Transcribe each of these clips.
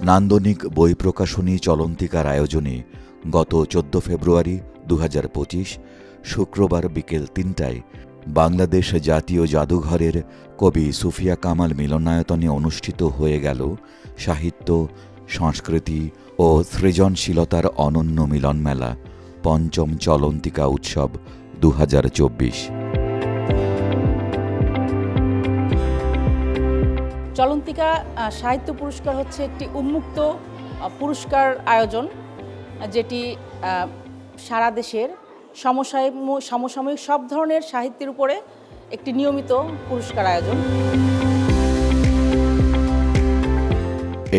নান্দনিক বই প্রকাশনী চলন্তিকার আয়োজনে গত 14 ফেব্রুয়ারি 2025 শুক্রবার বিকেল 3টায় বাংলাদেশ জাতীয় জাদুঘরের কবি সুফিয়া কামাল মিলনায়তনে অনুষ্ঠিত হয়ে গেল সাহিত্য, সংস্কৃতি ও সৃজনশীলতার অনন্য মিলনমেলা পঞ্চম চলন্তিকা উৎসব 2024। চলন্তিকা সাহিত্য পুরস্কার হচ্ছে একটি উন্মুক্ত পুরস্কার আয়োজন, যেটি সারা দেশের সমসাময়িক সব ধরনের সাহিত্যের উপরে একটি নিয়মিত পুরস্কার আয়োজন।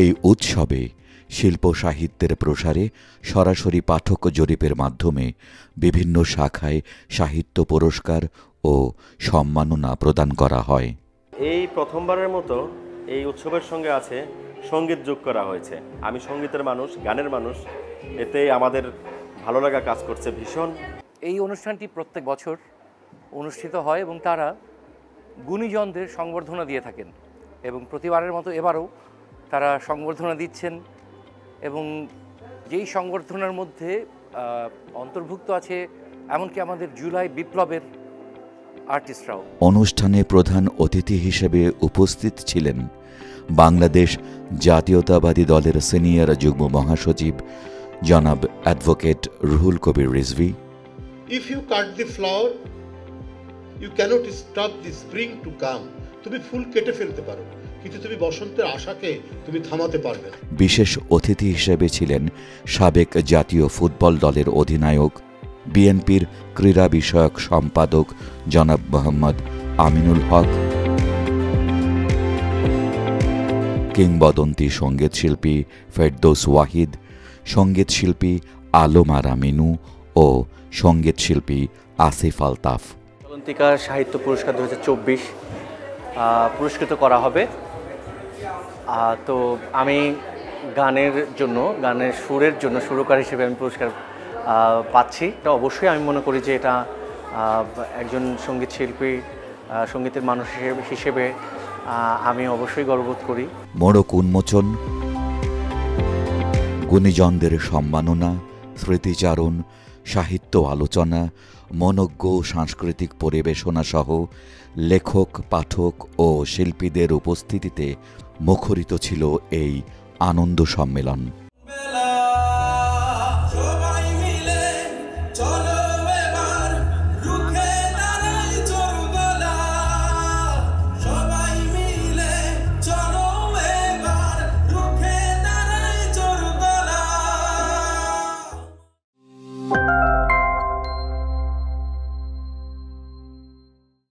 এই উৎসবে শিল্প সাহিত্যের প্রসারে সরাসরি পাঠক জরিপের মাধ্যমে বিভিন্ন শাখায় সাহিত্য পুরস্কার ও সম্মাননা প্রদান করা হয়। এই প্রথমবারের মতো এই উৎসবের সঙ্গে আছে সঙ্গীত যোগ করা হয়েছে। আমি সঙ্গীতের মানুষ, গানের মানুষ, এতে আমাদের ভালো লাগা কাজ করছে ভীষণ। এই অনুষ্ঠানটি প্রত্যেক বছর অনুষ্ঠিত হয় এবং তারা গুণীজনদের সংবর্ধনা দিয়ে থাকেন এবং প্রতিবারের মতো এবারও তারা সংবর্ধনা দিচ্ছেন এবং যেই সংবর্ধনার মধ্যে অন্তর্ভুক্ত আছে এমনকি আমাদের জুলাই বিপ্লবের আর্টিস্টরাও। অনুষ্ঠানে প্রধান অতিথি হিসেবে উপস্থিত ছিলেন বাংলাদেশ জাতীয়তাবাদী দলের সিনিয়র যুগ্ম মহাসচিব জনাব advocate Ruhul Kabir Rizvi. If you cut the flower, you cannot stop the spring to come. তুমি ফুল কেটে ফেলতে পারো, কিন্তু তুমি বসন্তের আশাকে তুমি থামাতে পারবে না। বিশেষ অতিথি হিসেবে ছিলেন সাবেক জাতীয় ফুটবল দলের অধিনায়ক, বিএনপির ক্রীড়া বিষয়ক সম্পাদক জনাব মোহাম্মদ আমিনুল হক, কিংবদন্তি সঙ্গীতশিল্পী ফেরদৌস ওয়াহিদ, সঙ্গীতশিল্পী আলম আরা মিনু ও সঙ্গীতশিল্পী আসিফ আলতাফ। চলন্তিকা সাহিত্য পুরস্কার 2024 পুরস্কৃত করা হবে। তো আমি গানের সুরের জন্য সুরকার হিসেবে আমি পুরস্কার পাচ্ছি। এটা অবশ্যই আমি মনে করি যে এটা একজন সঙ্গীত শিল্পী, সঙ্গীতের মানুষ হিসেবে আমি অবশ্যই গর্ববোধ করি। মোড়ক উন্মোচন, গুণীজনদের সম্মাননা, স্মৃতিচারণ, সাহিত্য আলোচনা, মনোজ্ঞ সাংস্কৃতিক পরিবেশনা সহ লেখক, পাঠক ও শিল্পীদের উপস্থিতিতে মুখরিত ছিল এই আনন্দ সম্মেলন।